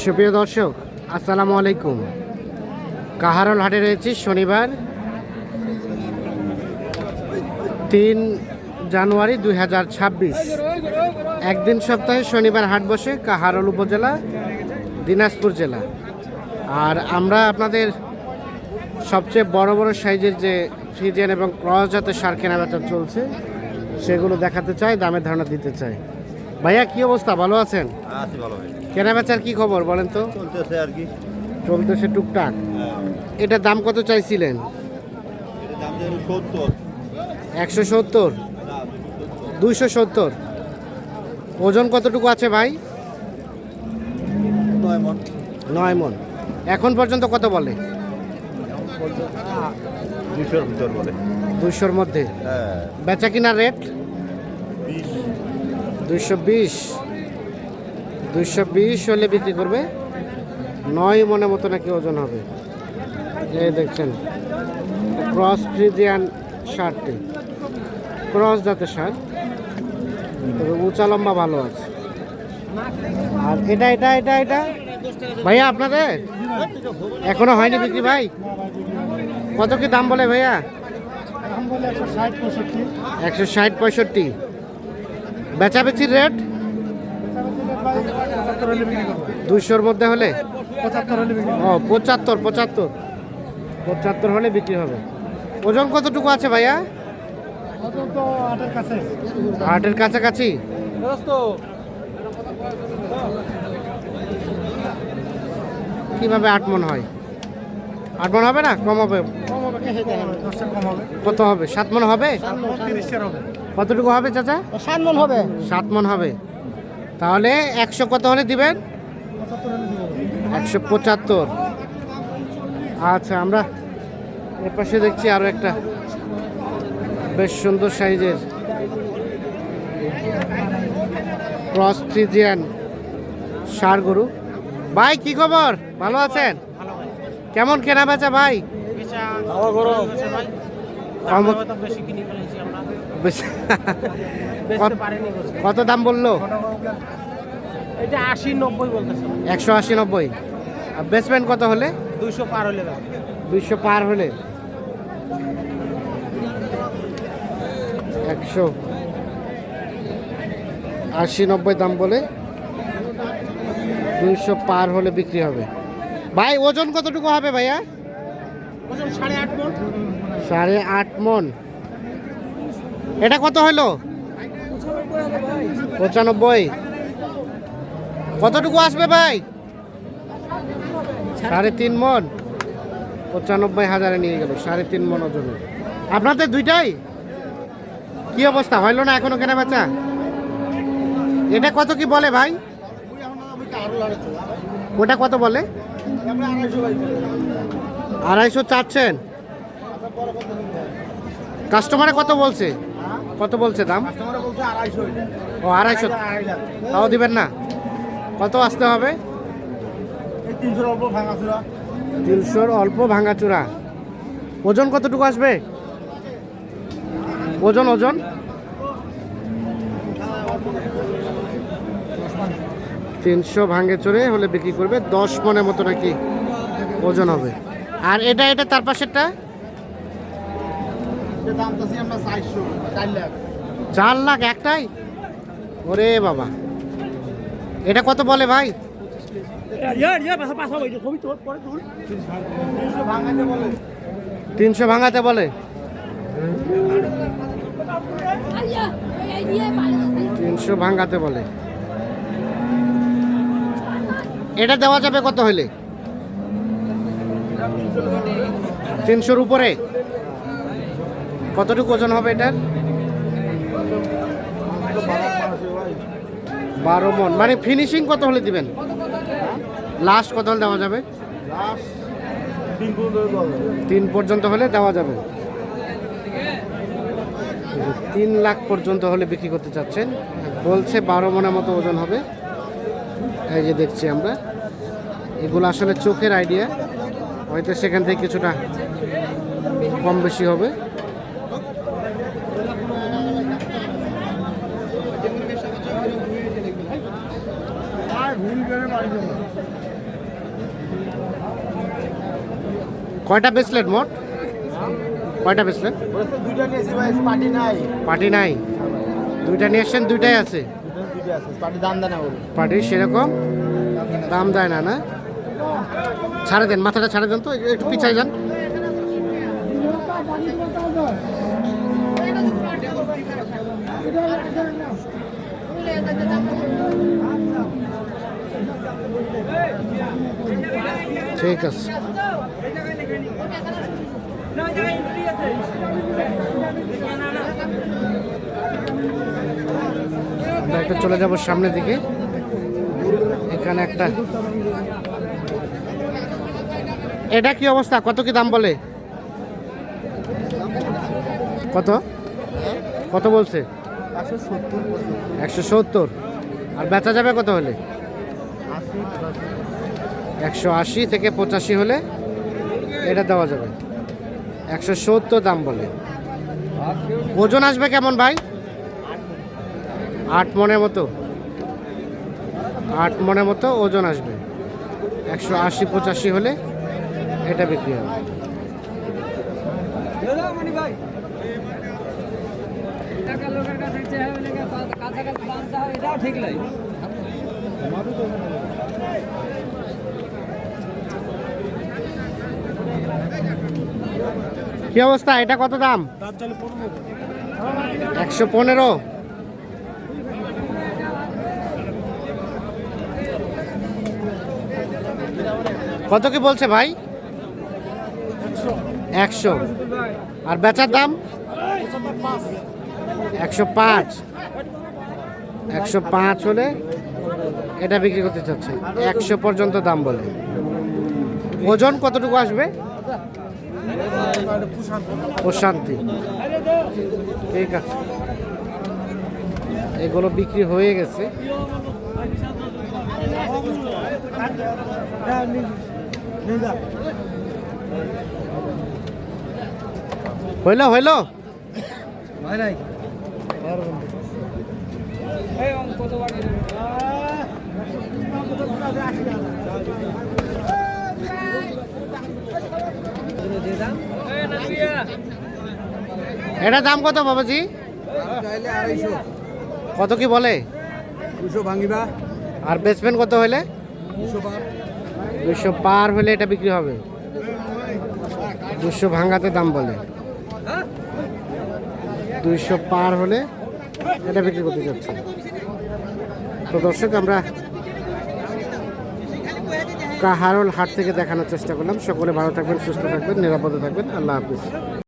সুপ্রিয় দর্শক, আসসালামু আলাইকুম। কাহারোল হাটে রয়েছি শনিবার 3 জানুয়ারি 2026। একদিন সপ্তাহে শনিবার হাট বসে কাহারোল উপজেলা, দিনাজপুর জেলা। আর আমরা আপনাদের সবচেয়ে বড় বড় সাইজের যে ফ্রিজিয়ান এবং ক্রস জাতের সার কেনাবেচা চলছে সেগুলো দেখাতে চাই, দামের ধারণা দিতে চাই। ভাইয়া কি অবস্থা, ভালো আছেন? আছি ভালো ভাই। কেনাবেচার কি খবর বলেন তো? চলতেছে আর কি। চলতেছে টুকটাক। এটার দাম কত চাইছিলেন? এর দাম যেন 70। 170, 270। ওজন কতটুকু আছে ভাই? 9 মণ। 9 মণ। এখন পর্যন্ত কত বলে? 200 ভিতর বলে। 200-র মধ্যে। হ্যাঁ। বেচা কিনার রেট 20। 220। 220 হলে বিক্রি করবে। 9 মণের মতো নাকি ওজন হবে। এই দেখছেন ক্রস ফ্রিজিয়ান শার্টটি, ক্রস জাতের শার্ট, তবে উঁচা লম্বা ভালো আছে। আর এটা এটা এটা এটা ভাইয়া আপনাদের এখনো হয়নি বিক্রি ভাই? কত কি দাম বলে ভাইয়া? 160-65। বেচাবেচির রেট 200-র মধ্যে হলে? ও 75 হলে বিক্রি হবে। ওজন কতটুকু আছে ভাইয়া? 8-এর কাছাকাছি। কিভাবে 8 মণ হয়? 8 মণ হবে না? কম হবে। কত হবে? 7 মণ হবে? কতটুকু হবে চাচা? 7 মণ হবে। 7 মণ হবে। তাহলে 100 কত হলে দিবেন? 175। আচ্ছা, আমরা এর পাশে দেখছি আরো একটা বেশ সুন্দর সাইজের ক্রস ফ্রিজিয়ান ষাঁড় গরু। ভাই কি খবর, ভালো আছেন? কেমন কেনা বেচা ভাই? কত দাম বললো? 180-90। আর বেচবেন কত হলে? 200 পার হলে। 200 পার হলে। 180-90 দাম বলে 200 পার হলে বিক্রি হবে। ভাই ওজন কতটুকু হবে ভাইয়া? ওজন 8.5 মণ। 8.5 মণ। এটা কত হলো? 95। কতটুকু আসবে ভাই? 3.5 মণ। 95,000-এ নিয়ে গেল। 3.5 মণ ওজনে। আপনাদের দুইটাই কি অবস্থা, হইলো না এখনো কেনা বেচা? এটা কত কি বলে ভাই? ওটা কত বলে? 250 চাচ্ছেন? কাস্টমারে কত বলছে? কত বলছে দাম? ও 250। তাও দিবেন না? কত আসতে হবে? 300-র অল্প ভাঙাচুরা। ওজন কতটুকু আসবে? ওজন 300 ভাঙে চড়ে হলে বিক্রি করবে। 10 মণের মতো নাকি ওজন হবে। আর এটা এটা তার পাশেরটা 4 লাখ একটাই? ওরে বাবা, এটা কত বলে ভাই? 300 ভাঙাতে বলে। 300 ভাঙাতে বলে। এটা দেওয়া যাবে কত হলে? 300-র উপরে। কতটুকু ওজন হবে এটার? 12 মণ। মানে ফিনিশিং কত হলে দিবেন? লাস্ট কত হলে দেওয়া যাবে? 3 পর্যন্ত হলে দেওয়া যাবে। 3 লাখ পর্যন্ত হলে বিক্রি করতে চাচ্ছেন। বলছে 12 মণের মতো ওজন হবে। এই যে দেখছি আমরা, এগুলো আসলে চোখের আইডিয়া, হয়তো সেখান থেকে কিছুটা কম বেশি হবে। আর ভুল করে বাড়ি যাবো। কয়টা বেসলেট মোট? কয়টা বেসলেট? দুইটা নিয়েছি ভাই, পার্টি নাই। পার্টি নাই, দুইটা নিয়ে এসছেন, দুইটাই আছে। দুইটা আছে, পার্টি দাম দেয় না বলে। পার্টির সেরকম দাম দেয় না, না? ছাড়ে দেন, মাথাটা ছাড়ে দেন তো, একটু পিছাই যান। ঠিক আছে। আমরা একটা চলে যাব সামনের দিকে। এখানে একটা, এটা কি অবস্থা? কত কি দাম বলে? কত কত বলছে? 170। আর বেচা যাবে কত হলে? 180 থেকে 85 হলে এটা দেওয়া যাবে। 170 দাম বলে। ওজন আসবে কেমন ভাই? 8 মনের মতো। 8 মনের মতো ওজন আসবে। 180-85 হলে এটা বিক্রি হবে। কি অবস্থা? এটা কত দাম? 115। কত কি বলছে ভাই? 100। আর বেচার দাম? 105। 105 হলে এটা বিক্রি করতে চাচ্ছে। 100 পর্যন্ত দাম বলে। ওজন কতটুকু আসবে? প্রশান্তি। ঠিক আছে, এগুলো বিক্রি হয়ে গেছে। হইলো হইলো। এটা দাম কত বাবাজি? কত কি বলে? 200 ভাঙিবা। আর বেচবেন কত হলে? 200 পার হলে এটা বিক্রি হবে। 200 ভাঙাতে দাম বলে। 200 পার হলে এটা বিক্রি করতে যাচ্ছে। তো দর্শক, আমরা কাহারোল হাট থেকে দেখানোর চেষ্টা করলাম। সকলে ভালো থাকবেন, সুস্থ থাকবেন, নিরাপদে থাকবেন। আল্লাহ হাফিজ।